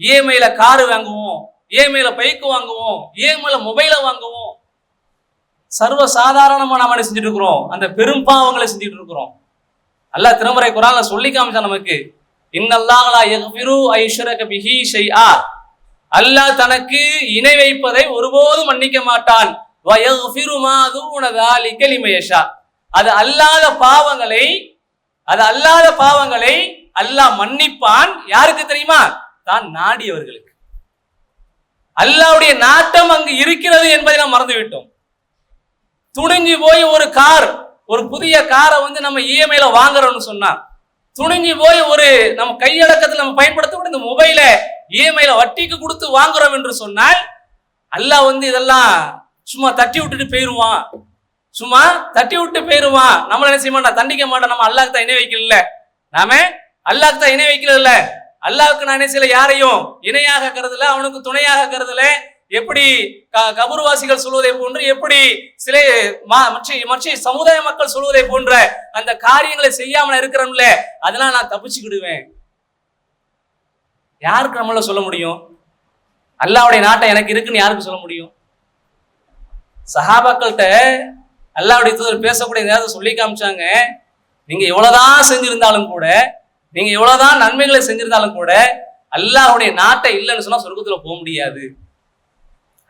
இஎம்ஐல காரு வாங்குவோம், இஎம்ஐல பைக்கு வாங்குவோம், இஎம்ஐல மொபைல வாங்குவோம். சர்வ சாதாரணமா நாம செஞ்சுட்டு இருக்கிறோம், அந்த பெரும்பாவங்களை செஞ்சுட்டு இருக்கிறோம். அல்லாஹ் திருமறை குர்ஆன்ல சொல்லி காமிச்சான் நமக்கு, இன்னல்லாஹ் லா யக்ஃபிரு ஐஷ்ரக பிஹி ஷைஆ, அல்லாஹ் தனக்கு இணை வைப்பதை ஒருபோதும் மன்னிக்க மாட்டான். வ யக்ஃபிரு மா தூன ஸாலிக லிமன் யஷா, அது அல்லாத பாவங்களை அல்லாஹ் மன்னிப்பான். யாருக்கு தெரியுமா? தான் நாடியவர்களுக்கு. அல்லாஹ்வுடைய நாட்டம் அங்கு இருக்கிறது என்பதை நாம் மறந்து விட்டோம். துணிஞ்சு போய் ஒரு புதிய காரை நம்ம இஎம்ஐல வாங்குறோம்னு சொன்னா, துணிஞ்சு போய் நம்ம கையடக்கத்தில் நம்ம பயன்படுத்தக்கூடிய இந்த மொபைல இஎம்ஐல வட்டிக்கு கொடுத்து வாங்குறோம் என்று சொன்னால் அல்லாஹ் இதெல்லாம் சும்மா தட்டி விட்டுட்டு போயிருவான். நம்மள என்ன செய்ய மாட்டான், தண்டிக்க மாட்டான். நம்ம அல்லாஹ்க்கு தான் இணை வைக்கல, அல்லாஹ்வுக்கு நான் சில யாரையும் இணையாக கருதல, அவனுக்கு துணையாக கருதல. எப்படி கபூர்வாசிகள் சொல்வதை போன்று, எப்படி சில மற்ற சமுதாய மக்கள் சொல்வதை போன்ற அந்த காரியங்களை செய்யாமல் இருக்கிறோம்ல, அதெல்லாம் நான் தப்பிச்சுக்கிடுவேன். யாருக்கு நம்மள சொல்ல முடியும்? அல்லாஹ்வுடைய நாட்டை எனக்கு இருக்குன்னு யாருக்கு சொல்ல முடியும்? சஹாபாக்கள்கிட்ட அல்லாஹ்வுடைய தூதர் பேசக்கூடிய நேரத்தை சொல்லி காமிச்சாங்க, நீங்க எவ்வளவுதான் செஞ்சிருந்தாலும் கூட, நீங்க எவ்வளவுதான் நன்மைகளை செஞ்சிருந்தாலும் கூட, அல்லாஹ்வுடைய நாட்டை இல்லைன்னு சொன்னா சொர்க்கத்துல போக முடியாது.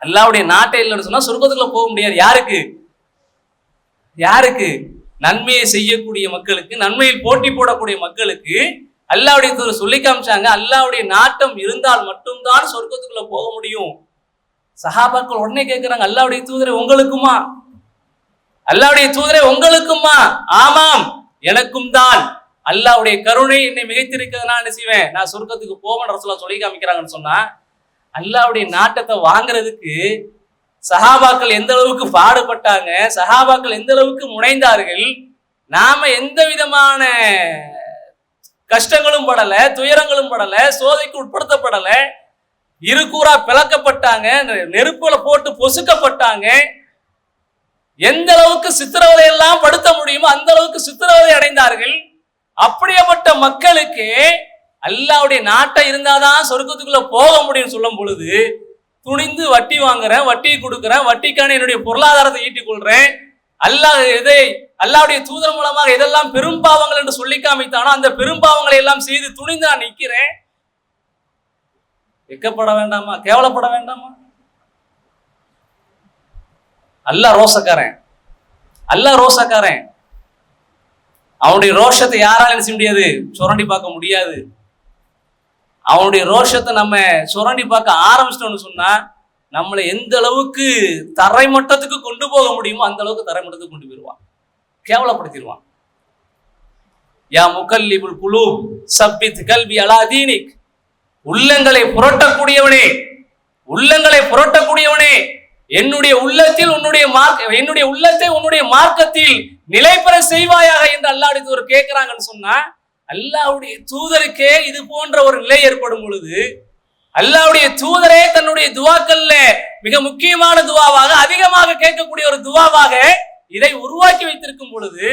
அல்லாஹ்வுடைய நாட்டை இல்லைன்னு சொன்னா சொர்க்கத்துக்குள்ள போக முடியாது. யாருக்கு? யாருக்கு? நன்மையை செய்யக்கூடிய மக்களுக்கு, நன்மையில் போட்டி போடக்கூடிய மக்களுக்கு அல்லாஹ்வுடைய தூதர் சொல்லி காமிச்சாங்க, அல்லாஹ்வுடைய நாட்டம் இருந்தால் மட்டும்தான் சொர்க்கத்துக்குள்ள போக முடியும். சஹாபாக்கள் உடனே கேட்கிறாங்க, அல்லாஹ்வுடைய தூதரே உங்களுக்குமா? அல்லாஹ்வுடைய தூதரே உங்களுக்குமா? ஆமாம், எனக்கும் தான். அல்லாஹ்வுடைய கருணை என்னை மிகைத்திருக்கிறதுனா என்ன செய்வேன்? நான் சொர்க்கத்துக்கு போவேன் ரசூலுல்லாஹ் சொல்லி காமிக்கிறாங்கன்னு சொன்னா, அல்லாஹ்வுடைய நாட்டத்தை வாங்குறதுக்கு சஹாபாக்கள் எந்த அளவுக்கு பாடுபட்டாங்க, சஹாபாக்கள் எந்த அளவுக்கு முனைந்தார்கள். நாம எந்த விதமான கஷ்டங்களும் படல, துயரங்களும் படல, சோதைக்கு உட்படுத்தப்படல. இருகூறா பிளக்கப்பட்டாங்க, நெருப்புல போட்டு பொசுக்கப்பட்டாங்க. எந்த அளவுக்கு சித்திரவதை எல்லாம் படுத்த முடியுமோ அந்த அளவுக்கு சித்திரவதை அடைந்தார்கள். அப்படியேப்பட்ட மக்களுக்கு அல்லாஹ்வுடைய நாட்டை இருந்தாதான் சொர்க்கத்துக்குள்ள போக முடியும் சொல்லும் பொழுது, துணிந்து வட்டி வாங்குறேன், வட்டி கொடுக்குறேன், வட்டிக்கான என்னுடைய பொருளாதாரத்தை ஈட்டிக் கொள்றேன், அல்லாஹ்வுடைய தூதர் மூலமாக எதெல்லாம் பெரும் பாவங்கள் என்று சொல்லி காமித்தானோ அந்த பெரும் பாவங்களை எல்லாம் செய்து துணிந்து நான் நிற்கிறேன். வெக்கப்பட வேண்டாமா? கேவலப்பட வேண்டாமா? அல்லாஹ் ரோசக்காரன், அல்லாஹ் ரோசக்காரன். அவனுடைய ரோஷத்தை யாராலும் என்ன செய்ய முடியாது? சுரண்டி பார்க்க முடியாது. அவனுடைய ரோஷத்தை நம்ம சுரண்டி பார்க்க ஆரம்பிச்சிட்டோம்னு சொன்னா, நம்மளை எந்த அளவுக்கு தரைமட்டத்துக்கு கொண்டு போக முடியுமோ அந்த அளவுக்கு தரைமட்டத்துக்கு கொண்டு போயிடுவான், கேவலப்படுத்திடுவான். யா முகல்லிபுல் குலூப் சப்பித் கல்வி அலா தீனிக். உள்ளங்களை புரட்டக்கூடியவனே, உள்ளங்களை புரட்டக்கூடியவனே, என்னுடைய உள்ளத்தில் என்னுடைய உள்ளத்தை உன்னுடைய மார்க்கத்தில் நிலைபெற செய்வாயாக என்று அல்லாஹ்வுடைய தூதர் கேட்கிறாங்கன்னு சொன்னா, அல்லாஹ்வுடைய தூதருக்கே இது போன்ற ஒரு நிலை ஏற்படும் பொழுது, அல்லாஹ்வுடைய தூதரே தன்னுடைய துவாக்கள்ல மிக முக்கியமான துவாவாக, அதிகமாக கேட்கக்கூடிய ஒரு துவாவாக இதை உருவாக்கி வைத்திருக்கும் பொழுது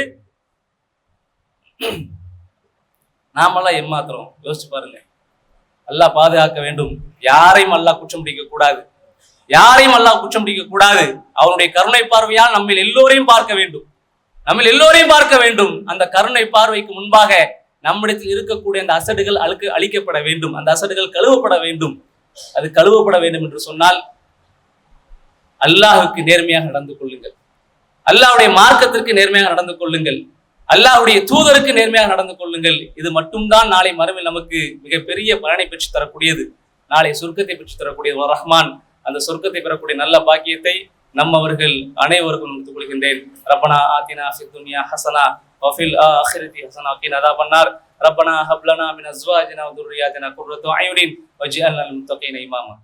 நாமெல்லாம் ஏமாத்துறோம். யோசிச்சு பாருங்க. அல்லாஹ் பாதுகாக்க வேண்டும். யாரையும் அல்லாஹ் குற்றம் பிடிக்க கூடாது, யாரையும் அல்லாஹ் குற்றம் பிடிக்க கூடாது. அவனுடைய கருணை பார்வையால் நம்ம எல்லோரையும் பார்க்க வேண்டும், நம்ம எல்லோரையும் பார்க்க வேண்டும். அந்த கருணை பார்வைக்கு முன்பாக நம்மிடத்தில் இருக்கக்கூடிய அந்த அசடுகள் அழிக்கப்பட வேண்டும், அந்த அசடுகள் கழுவப்பட வேண்டும். அது கழுவப்பட வேண்டும் என்று சொன்னால் அல்லாஹுக்கு நேர்மையாக நடந்து கொள்ளுங்கள், அல்லாஹ்வுடைய மார்க்கத்திற்கு நேர்மையாக நடந்து கொள்ளுங்கள், அல்லாஹ்வுடைய தூதருக்கு நேர்மையாக நடந்து கொள்ளுங்கள். இது மட்டும்தான் நாளை மறுமையில் நமக்கு மிகப்பெரிய பலனை பெற்று தரக்கூடியது, நாளை சொர்க்கத்தை பெற்று தரக்கூடியது. ரஹ்மான் அந்த சொர்க்கத்தை பெறக்கூடிய நல்ல பாக்கியத்தை நம்மவர்கள் அனைவருக்கும் கொடுத்துக் கொள்கின்றேன். ரப்பனா ஆத்தினா ஃபித் துன்யா ஹஸனா வஃபில் ஆখিরাতি ஹஸனா வகினா அஸாபன்னார். ரப்பனா ஹப் லனா மின் அஸ்வாஜினா வ துர்ரியாத்தினா குர்ரத்து அயுனின் வஜ்அல்னா லில் முத்தகீன இமாமா.